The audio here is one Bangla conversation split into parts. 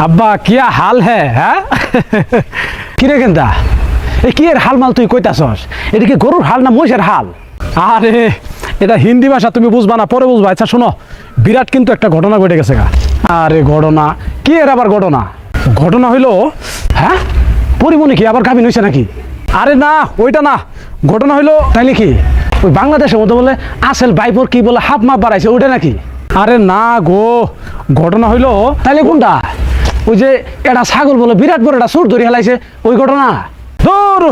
আব্বা কিয়া হাল হ্যাঁ কিরে কেন্দা এ কি এর হাল মাল তুই কইতাছস? এটা কি গরুর হাল না মহিষের হাল? আরে এটা হিন্দি ভাষা, তুমি বুঝবা না, পরে বুঝবা। আচ্ছা শোনো, বিরাট কিন্তু একটা ঘটনা ঘটে গেছে গা। আরে ঘটনা কি এর আবার ঘটনা? ঘটনা হইলো হ্যাঁ পরিমণি কি আবার গাভিন হয়েছে নাকি? আরে না ওইটা না, ঘটনা হইলো তাইলে কি ওই বাংলাদেশের মধ্যে বলে আসেল বাইপর কি বলে হাফ মাপ বাড়াইছে ওইটা নাকি? আরে না গো, ঘটনা হইলো তাইলে কোনটা? ওই যে এটা ছাগল বলে বিরাট বড় একটা সুর ধরে হেলাইছে ওই ঘটনা। ধর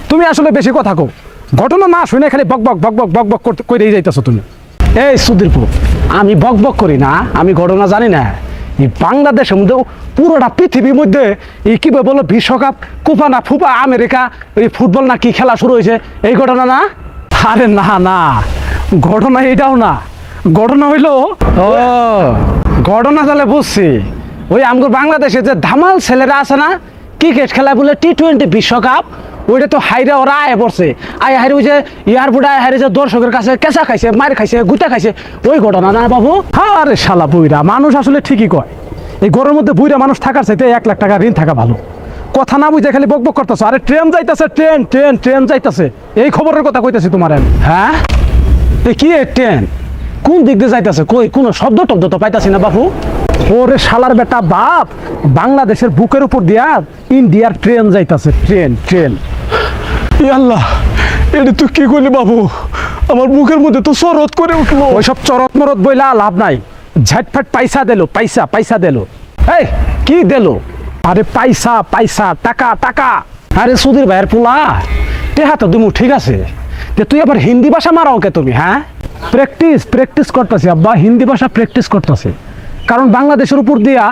তুমি আসলে বেশি কথা কও, ঘটনা না শুনে খালি বক বক বক বক বক বক করতে কইরেই যাইতেছো তুমি। এই সুধীরপুর, আমি বক বক করি না, আমি ঘটনা জানি না। এই বাংলাদেশের মধ্যে পুরোটা পৃথিবীর মধ্যে এই কি বলো বিশ্বকাপ কুপা না ফুপা আমেরিকা এই ফুটবল না কি খেলা শুরু হয়েছে এই ঘটনা না? আরে না না, ঘটনা এটাও না, ঘটনা হইলো ও ঘটনা তাহলে বুঝছি। ওই আমগো বাংলাদেশে যে ধামাল ছেলেরা আছে না, ক্রিকেট খেলা বলে T20 বিশ্বকাপ, ওইটা তো হাইরে ওরা আয় পড়ছে। আয় হাইরে ওই যে এয়ারপোর্টে আয় হাইরে যে দর্শকের কাছে কেঁচা খাইছে, মার খাইছে, গুতা খাইছে, ওই ঘটনা না বাবু? আরে শালা বুইরা মানুষ আসলে ঠিকই কয়, এই গরমের মধ্যে বুইরা মানুষ থাকার চাইতে 1 লাখ টাকা ঋণ থাকা ভালো। কথা না বুঝে খালি বক বক করতেছো। আরে ট্রেন যাইতেছে, ট্রেন ট্রেন ট্রেন যাইতেছে, এই খবরের কথা কইতেছি তোমার। হ্যাঁ এ কি ট্রেন কোন দিক দিয়ে যাইতেছে? কই কোনো শব্দ টব্দ তো পাইতাছি না বাবু। ওরে শালার বেটা বাপ, বাংলাদেশের বুকের উপর দিয়া ইন্ডিয়ার ট্রেন যাইতাছে, ট্রেন ট্রেন। আল্লাহ, এটা তুই কি করলি বাবু? আমার বুকের মধ্যে তো চরত করে উঠলো। ওইসব চরত মরত বইলা লাভ নাই, ঝাটফাট পয়সা দিলো, পয়সা পয়সা দিলো। এই কি দিলো? আরে পয়সা পয়সা, টাকা টাকা। আরে সুধীর ভাইয়ের পোলা টেহা তো তুমি ঠিক আছে, তুই আবার হিন্দি ভাষা মারাও কে তুমি? হ্যাঁ প্র্যাকটিস প্র্যাকটিস করতেছি আব্বা, হিন্দি ভাষা প্র্যাকটিস করতেছি। কারণ বাংলাদেশের উপর দিয়া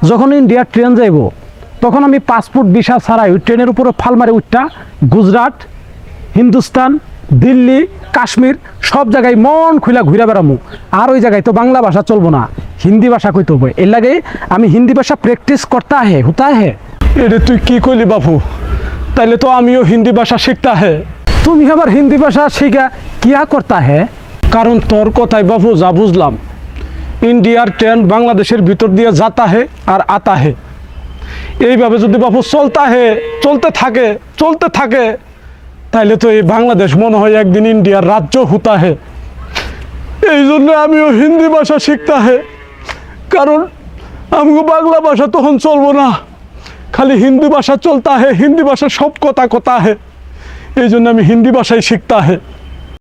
যখন ইন্ডিয়ার ট্রেন যাইব তখন আমি পাসপোর্ট ভিসা ছাড়াই ওই ট্রেনের উপরে ফাল মারে উঠটা গুজরাট, হিন্দুস্তান, দিল্লি, কাশ্মীর সব জায়গায় মন খুলা ঘুরে বেড়ামু। আর ওই জায়গায় তো বাংলা ভাষা চলবো না, হিন্দি ভাষা কইতে হবে। এর লাগে আমি হিন্দি ভাষা প্র্যাকটিস করতে হে হুতা হে। এটা তুই কি কইলি বাবু? তাইলে তো আমিও হিন্দি ভাষা শিখতা হে। তুমি আবার হিন্দি ভাষা শিখা কিয়া করতা হে? কারণ তোর কথাই বাবু যা বুঝলাম, ইন্ডিয়ার ট্রেন বাংলাদেশের ভিতর দিয়ে যাতা হে আর আতা হে। এইভাবে যদি বাবু চলতে থাকে তাইলে তো এই বাংলাদেশ মনে হয় একদিন ইন্ডিয়ার রাজ্য হুতা হে। এই জন্য আমিও হিন্দি ভাষা শিখতা হে, কারণ আমগো বাংলা ভাষা তখন চলবো না, খালি হিন্দি ভাষা চলতা হে, হিন্দি ভাষা সব কথা হে। এই জন্য আমি হিন্দি ভাষাই শিখতা হে।